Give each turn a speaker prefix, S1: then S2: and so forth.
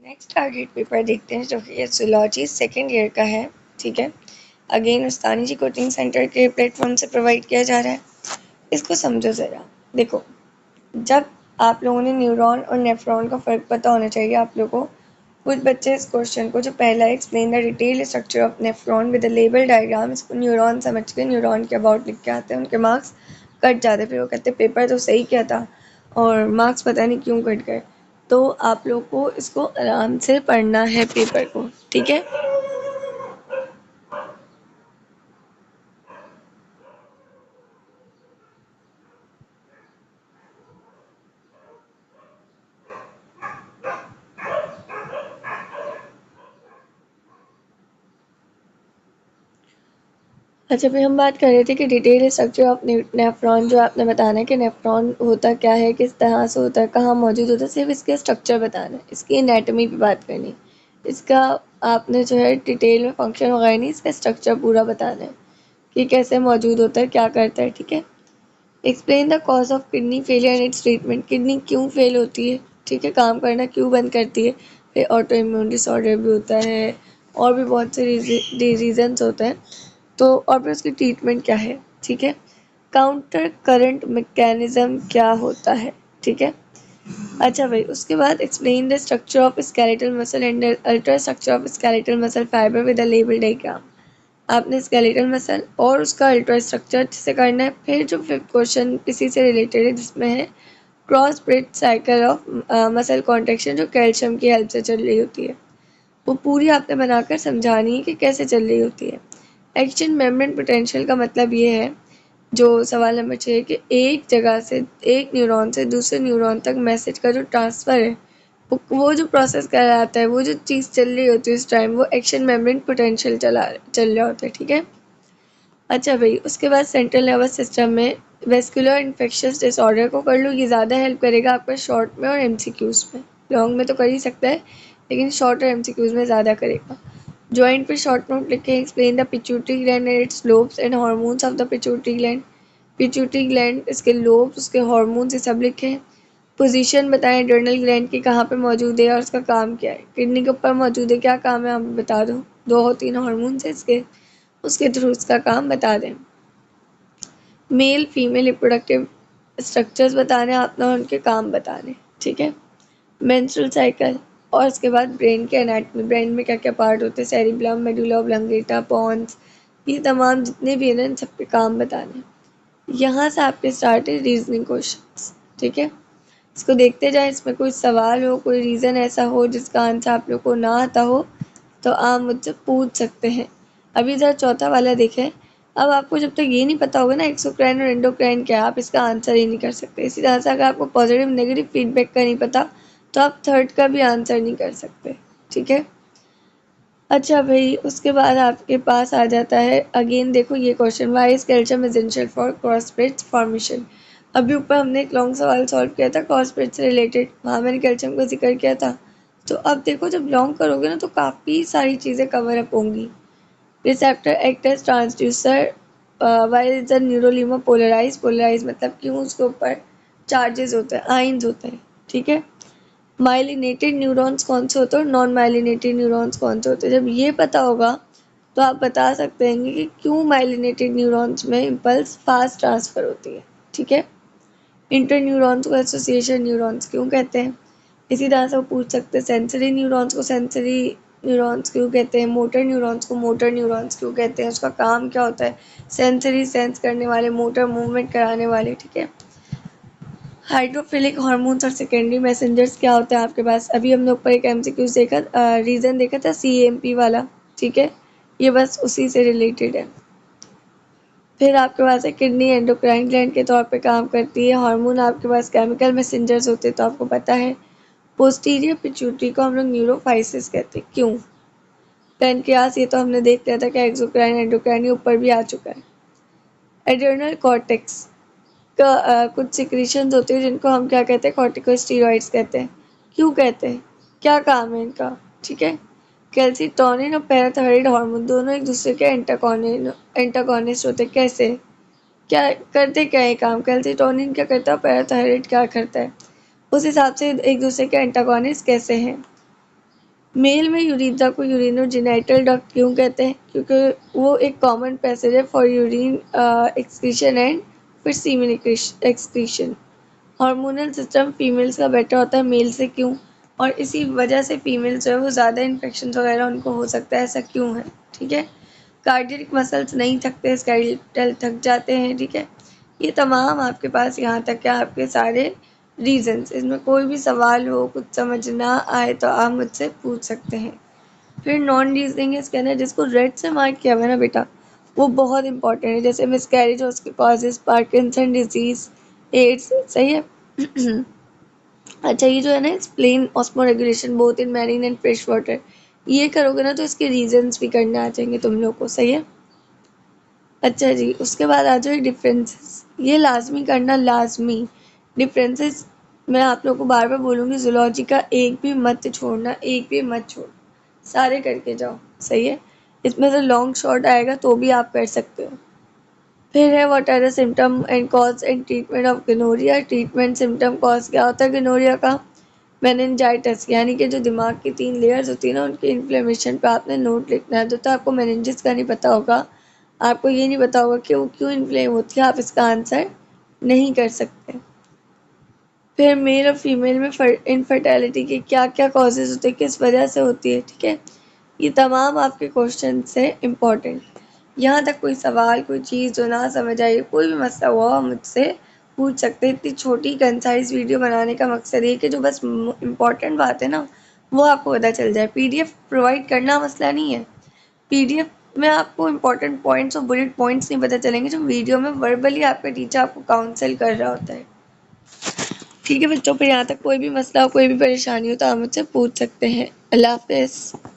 S1: Next target paper देखते हैं जो कि एसोलॉजी सेकेंड ईयर का है। ठीक है, अगेन उस्तानी जी कोचिंग सेंटर के प्लेटफॉर्म से प्रोवाइड किया जा रहा है। इसको समझो ज़रा। देखो, जब आप लोगों ने न्यूरॉन और नेफ्रॉन का फ़र्क पता होना चाहिए आप लोगों को। कुछ बच्चे इस क्वेश्चन को जो पहला explain the detail structure of nephron with the label diagram, इसको न्यूरॉन समझ के न्यूरॉन के अबाउट लिख के आते हैं, उनके मार्क्स कट जाते। फिर वो कहते पेपर तो सही किया था और मार्क्स पता नहीं क्यों कट गए। तो आप लोग को इसको आराम से पढ़ना है पेपर को, ठीक है। अच्छा, फिर हम बात कर रहे थे कि डिटेल स्ट्रक्चर ऑफ नेफ्रॉन, जो आपने बताना है कि नेफ्रॉन होता क्या है, किस तरह से होता है, कहाँ मौजूद होता है, सिर्फ इसके स्ट्रक्चर बताना है, इसकी एनाटॉमी पे बात करनी। इसका आपने जो है डिटेल में फंक्शन वगैरह नहीं, इसका स्ट्रक्चर पूरा बताना है कि कैसे मौजूद होता है, क्या करता है, ठीक है। Explain the cause of kidney failure and it's treatment, kidney क्यों फेल होती है, ठीक है, काम करना क्यों बंद करती है। फिर ऑटो इम्यून डिसऑर्डर भी होता है और भी बहुत से रीजन्स होते हैं। तो और फिर उसकी ट्रीटमेंट क्या है, ठीक है। काउंटर करंट मैकेनिज्म क्या होता है, ठीक है। अच्छा भाई, उसके बाद explain the structure of skeletal muscle and ultra structure of skeletal muscle fibre with the label diagram. आपने स्केलेटल मसल और उसका अल्ट्रा स्ट्रक्चर अच्छे से करना है। फिर जो फिफ्थ क्वेश्चन इसी से रिलेटेड है, जिसमें है cross bridge cycle of muscle contraction, जो कैल्शियम की हेल्प से चल रही होती है, वो पूरी आपने बनाकर समझानी है कि कैसे चल रही होती है। एक्शन मेमोरेंट पोटेंशियल का मतलब ये है, जो सवाल नंबर 6 कि एक जगह से, एक न्यूरॉन से दूसरे न्यूरॉन तक मैसेज का जो ट्रांसफ़र है, वो जो प्रोसेस कराता है, वो जो चीज़ चल रही होती है उस टाइम, वो एक्शन मेमोरेंट पोटेंशियल चल रहा होता है, ठीक है। अच्छा भाई, उसके बाद सेंट्रल नर्वस सिस्टम में वेस्कुलर इन्फेक्शस डिसऑर्डर को कर लो, ये ज़्यादा हेल्प करेगा आपका शॉर्ट में और एमसीक्यूज़ में। लॉन्ग में तो कर ही सकता है, लेकिन शॉर्ट और एमसीक्यूज़ में ज़्यादा करेगा। जॉइंट पे शॉर्ट नोट लिखें, explain the pituitary gland and it's lobes and hormones of the pituitary gland. Pituitary gland, इसके लोब्स, उसके हार्मोन्स, ये सब लिखें। पोजीशन बताएं एड्रेनल ग्लैंड की, कहाँ पे मौजूद है और उसका काम क्या है। किडनी के ऊपर मौजूद है, क्या काम है आप बता दो। 2 3 हार्मोन्स है इसके, उसके थ्रू उसका काम बता दें। मेल फीमेल रिप्रोडक्टिव स्ट्रक्चर्स बताने आपने, उनके काम बताने, ठीक है। मेंस्ट्रुअल साइकिल, और उसके बाद ब्रेन के एनाटॉमी, ब्रेन में क्या क्या पार्ट होते हैं, सेरिब्लम, मेडुला ऑब्लंगेटा, पॉन्स, ये तमाम जितने भी हैं ना, इन सब के काम बताने। यहाँ से आपके स्टार्ट है रीजनिंग क्वेश्चंस, ठीक है। इसको देखते जाए, इसमें कोई सवाल हो, कोई रीज़न ऐसा हो जिसका आंसर आप लोग को ना आता हो, तो आप मुझसे पूछ सकते हैं। अभी ज़रा चौथा वाला देखें। अब आपको जब तक ये नहीं पता होगा ना एक्सोक्राइन और एंडोक्राइन क्या है, आप इसका आंसर ही नहीं कर सकते। इसी तरह से अगर आपको पॉजिटिव नेगेटिव फीडबैक का नहीं पता, तो आप थर्ड का भी आंसर नहीं कर सकते, ठीक है। अच्छा भाई, उसके बाद आपके पास आ जाता है, अगेन देखो ये question, why is calcium essential for cross bridge formation. अभी ऊपर हमने एक लॉन्ग सवाल सॉल्व किया था क्रॉस ब्रिज से रिलेटेड, वहाँ मैंने कैल्शियम का जिक्र किया था। तो अब देखो, जब लॉन्ग करोगे ना, तो काफ़ी सारी चीज़ें कवर अप होंगी। Receptor act as transducer, why is the neurolemma polarize, polarize मतलब क्यों, उसके ऊपर चार्जेस होते हैं, आइंस होते हैं, ठीक है। माइलिनेटेड न्यूरॉन्स कौन से होते हैं और नॉन माइलिनेटेड न्यूरॉन्स कौन से होते हैं, जब ये पता होगा तो आप बता सकते हैं कि क्यों माइलिनेटेड न्यूरॉन्स में इम्पल्स फास्ट ट्रांसफ़र होती है, ठीक है। इंटर न्यूरॉन्स को एसोसिएशन न्यूरॉन्स क्यों कहते हैं। इसी तरह से वो पूछ सकते हैं सेंसरी न्यूरॉन्स को सेंसरी न्यूरॉन्स क्यों कहते हैं, मोटर न्यूरॉन्स को मोटर न्यूरॉन्स क्यों कहते हैं, उसका काम क्या होता है। सेंसरी सेंस करने वाले, मोटर मूवमेंट कराने वाले, ठीक है। हाइड्रोफिलिक हार्मोन्स और सेकेंडरी मैसेंजर्स क्या होता है आपके पास। अभी हमने ऊपर एक एमसीक्यू देखा, रीज़न देखा था सीएमपी वाला, ठीक है। ये बस उसी से रिलेटेड है। फिर आपके पास है किडनी एंडोक्राइन ग्लैंड के तौर पे काम करती है। हार्मोन आपके पास केमिकल मैसेंजर्स होते हैं, तो आपको पता है। पोस्टीरियर पिट्यूटरी को हम लोग न्यूरोफाइसिस कहते हैं, क्यों। पैनक्रियास, ये तो हमने देख लिया था कि एक्सोक्राइन एंडोक्राइन ऊपर भी आ चुका है। एड्रेनल कॉर्टेक्स का कुछ सिक्रीशंस होते हैं जिनको हम क्या कहते हैं, कॉर्टिकोस्टेरॉइड्स कहते हैं। क्यों कहते हैं, क्या काम है इनका, ठीक है। कैल्सिटोनिन और पैराथायरॉइड हार्मोन दोनों एक दूसरे के एंटागोनिस्ट होते हैं, कैसे, क्या करते, क्या है काम। कैल्सिटोनिन क्या करता है, पैराथायरॉइड क्या करता है, उस हिसाब से एक दूसरे के एंटागोनिस्ट कैसे हैं। मेल में यूरिथ्रा को यूरिनोजेनिटल डक्ट क्यों कहते हैं? क्योंकि वो एक कॉमन पैसेज है फॉर यूरिन एक्सक्रीशन एंड फिर सीमेन एक्सक्रीशन। हार्मोनल सिस्टम फीमेल्स का बेटर होता है मेल से, क्यों? और इसी वजह से फीमेल्स जो है वो ज़्यादा इन्फेक्शन वगैरह उनको हो सकता है, ऐसा क्यों है? ठीक है। कार्डियक मसल्स नहीं थकते, स्केलेटल थक जाते हैं। ठीक है। ये तमाम आपके पास यहाँ तक के आपके सारे रीजंस। इसमें कोई भी सवाल हो, कुछ समझ ना आए तो आप मुझसे पूछ सकते हैं। फिर नॉन रीजनिंग स्कैनर जिसको रेड से मार्क किया हुआ है ना बेटा, वो बहुत इंपॉर्टेंट है। जैसे मिसकैरेज हो, उसके कॉजेज, पार्किंसन डिजीज, एड्स। सही है। अच्छा, ये जो है ना explain osmo regulation both in marine and fresh water, ये करोगे ना तो इसके रीजंस भी करने आ जाएंगे तुम लोग को। सही है। अच्छा जी, उसके बाद आ जाओ डिफरेंसेस, ये लाजमी करना, लाजमी। डिफरेंसेस मैं आप लोगों को बार बार बोलूँगी, जूलॉजी का एक भी मत छोड़ना, एक भी मत छोड़, सारे करके जाओ। सही है। इसमें से लॉन्ग शॉर्ट आएगा तो भी आप कर सकते हो। फिर है what are the symptom and cause and treatment of gonorrhoea. Treatment, symptom, cause क्या होता है गोनोरिया का? मेनिनजाइटिस, यानी कि जो दिमाग की 3 लेयर्स होती है ना, उनकी इन्फ्लेमेशन पे आपने नोट लिखना है। तो आपको मेनिनजिस का नहीं पता होगा, आपको ये नहीं पता होगा कि वो क्यों इन्फ्लेम होती है, आप इसका आंसर नहीं कर सकते। फिर मेल और फीमेल में इनफर्टिलिटी के क्या क्या कॉजेज होते हैं, किस वजह से होती है। ठीक है। ये तमाम आपके क्वेश्चन से इम्पोर्टेंट। यहाँ तक कोई सवाल, कोई चीज़ जो ना समझ आई, कोई भी मसला हुआ, मुझसे पूछ सकते हैं। इतनी छोटी कंसाइज वीडियो बनाने का मकसद ये कि जो बस इम्पोर्टेंट बात है ना वो आपको पता चल जाए। पीडीएफ प्रोवाइड करना मसला नहीं है। पीडीएफ में आपको इम्पोर्टेंट पॉइंट्स और बुलेट पॉइंट्स नहीं पता चलेंगे जो वीडियो में वर्बली आपका टीचर आपको काउंसिल कर रहा होता है। ठीक है बच्चों, पर यहाँ तक कोई भी मसला हो, कोई भी परेशानी हो तो आप मुझसे पूछ सकते हैं। अल्लाह हाफिज़।